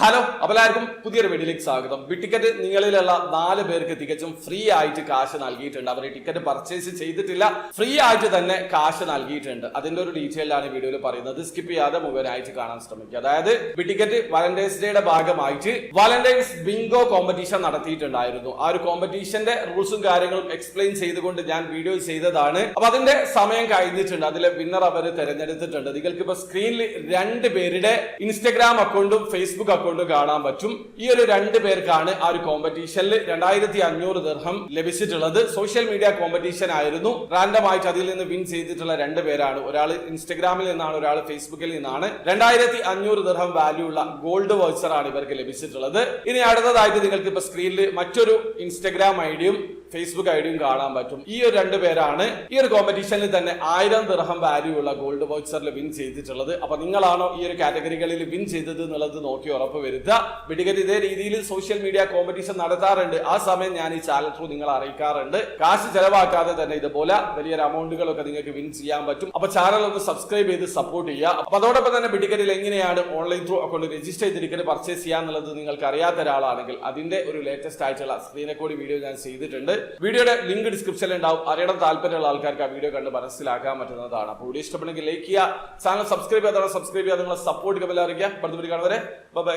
Hello, അപ്പോൾ എല്ലാവർക്കും പുതിയൊരു വീഡിയോയിലേക്ക് സ്വാഗതം. ടിക്കറ്റ് നിങ്ങളിലുള്ള 4 പേർക്ക് തികച്ചും ഫ്രീ ആയിട്ട് കാശ് നൽകിയിട്ടുണ്ട്. അവർ ടിക്കറ്റ് പർച്ചേസ് ചെയ്തിട്ടില്ല, ഫ്രീ ആയിട്ട് തന്നെ കാശ് നൽകിയിട്ടുണ്ട്. അതിന്റെ ഒരു ഡീറ്റെയിലാണ് വീഡിയോയിൽ പറയുന്നത്. സ്കിപ്പ് ചെയ്യാതെ മുഴുവനായിട്ട് കാണാൻ ശ്രമിക്കുക. അതായത് ടിക്കറ്റ് വാലന്റൈൻസ് ഡേയുടെ ഭാഗമായിട്ട് വാലന്റൈൻസ് ബിങ്കോ കോമ്പറ്റീഷൻ നടത്തിയിട്ടുണ്ടായിരുന്നു. ആ ഒരു കോമ്പറ്റീഷന്റെ റൂൾസും കാര്യങ്ങളും എക്സ്പ്ലെയിൻ ചെയ്തുകൊണ്ട് ഞാൻ വീഡിയോ ചെയ്തതാണ്. അപ്പൊ അതിന്റെ സമയം കഴിഞ്ഞിട്ടുണ്ട്. അതിലെ വിന്നർ അവർ തെരഞ്ഞെടുത്തിട്ടുണ്ട്. നിങ്ങൾക്ക് ഇപ്പൊ സ്ക്രീനിൽ 2 പേരുടെ ഇൻസ്റ്റഗ്രാം അക്കൗണ്ടും ഫേസ്ബുക്ക് അക്കൗണ്ട് കാണാൻ പറ്റും. ഈ ഒരു 2 പേർക്കാണ് ആ ഒരു കോമ്പറ്റീഷനിൽ 2500 ദിർഹം ലഭിച്ചിട്ടുള്ളത്. സോഷ്യൽ മീഡിയ കോമ്പറ്റീഷൻ ആയിരുന്നു. റാൻഡം ആയിട്ട് അതിൽ നിന്ന് വിൻ ചെയ്തിട്ടുള്ള 2 പേരാണ്. ഒരാൾ ഇൻസ്റ്റഗ്രാമിൽ നിന്നാണ്, ഒരാൾ ഫേസ്ബുക്കിൽ നിന്നാണ്. 2500 ദിർഹം വാല്യൂ ഉള്ള ഗോൾഡ് വൗച്ചർ ആണ് ഇവർക്ക് ലഭിച്ചിട്ടുള്ളത്. ഇനി അടുത്തതായിട്ട് നിങ്ങൾക്ക് ഇപ്പൊ സ്ക്രീനിൽ മറ്റൊരു ഇൻസ്റ്റഗ്രാം ഐഡിയും ഫേസ്ബുക്ക് ഐഡിയും കാണാൻ പറ്റും. ഈ ഒരു 2 പേരാണ് ഈ ഒരു കോമ്പറ്റീഷനിൽ തന്നെ 1000 ദിർഹം വാല്യൂ ഉള്ള ഗോൾഡ് വൗച്ചറിൽ വിൻ ചെയ്തിട്ടുള്ളത്. അപ്പൊ നിങ്ങളാണോ ഈ ഒരു കാറ്റഗറികളിൽ വിൻ ചെയ്തത് എന്നുള്ളത് നോക്കി ഉറപ്പ് വരുത്തുക. ടിക്കറ്റ് ഇതേ രീതിയിൽ സോഷ്യൽ മീഡിയ കോമ്പറ്റീഷൻ നടത്താറുണ്ട്. ആ സമയം ഞാൻ ഈ ചാനൽ ത്രൂ നിങ്ങളെ അറിയിക്കാറുണ്ട്. കാശ് ചെലവാക്കാതെ തന്നെ ഇതുപോലെ വലിയൊരു എമൗണ്ടുകളൊക്കെ നിങ്ങൾക്ക് വിൻ ചെയ്യാൻ പറ്റും. അപ്പൊ ചാനൽ ഒന്ന് സബ്സ്ക്രൈബ് ചെയ്ത് സപ്പോർട്ട് ചെയ്യുക. അപ്പൊ അതോടൊപ്പം തന്നെ ടിക്കറ്റിൽ എങ്ങനെയാണ് ഓൺലൈൻ ത്രൂ അക്കൗണ്ട് രജിസ്റ്റർ ചെയ്ത് ടിക്കറ്റ് പർച്ചേസ് ചെയ്യാന്നുള്ളത് നിങ്ങൾക്ക് അറിയാത്ത ഒരാളാണെങ്കിൽ അതിന്റെ ഒരു ലേറ്റസ്റ്റ് ആയിട്ടുള്ള സ്ക്രീൻ റെക്കോർഡ് വീഡിയോ ഞാൻ ചെയ്തിട്ടുണ്ട്. വീഡിയോയുടെ ലിങ്ക് ഡിസ്ക്രിപ്ഷനിൽ ഉണ്ടാവും. അറിയണം താല്പര്യമുള്ള ആൾക്കാർക്ക് ആ വീഡിയോ കണ്ട് മനസ്സിലാക്കാൻ പറ്റുന്നതാണ്. അപ്പോൾ വീഡിയോ ഇഷ്ടപ്പെടുന്നെങ്കിൽ ലൈക്ക് ചെയ്യുക, ചാനൽ സബ്സ്ക്രൈബ് ചെയ്യാതെ സബ്സ്ക്രൈബ് ചെയ്യാതെ നിങ്ങളെ സപ്പോർട്ട് കമന്റ് അറിയിക്കുക. അടുത്ത വീഡിയോ കാണുന്നവരെ ബൈ.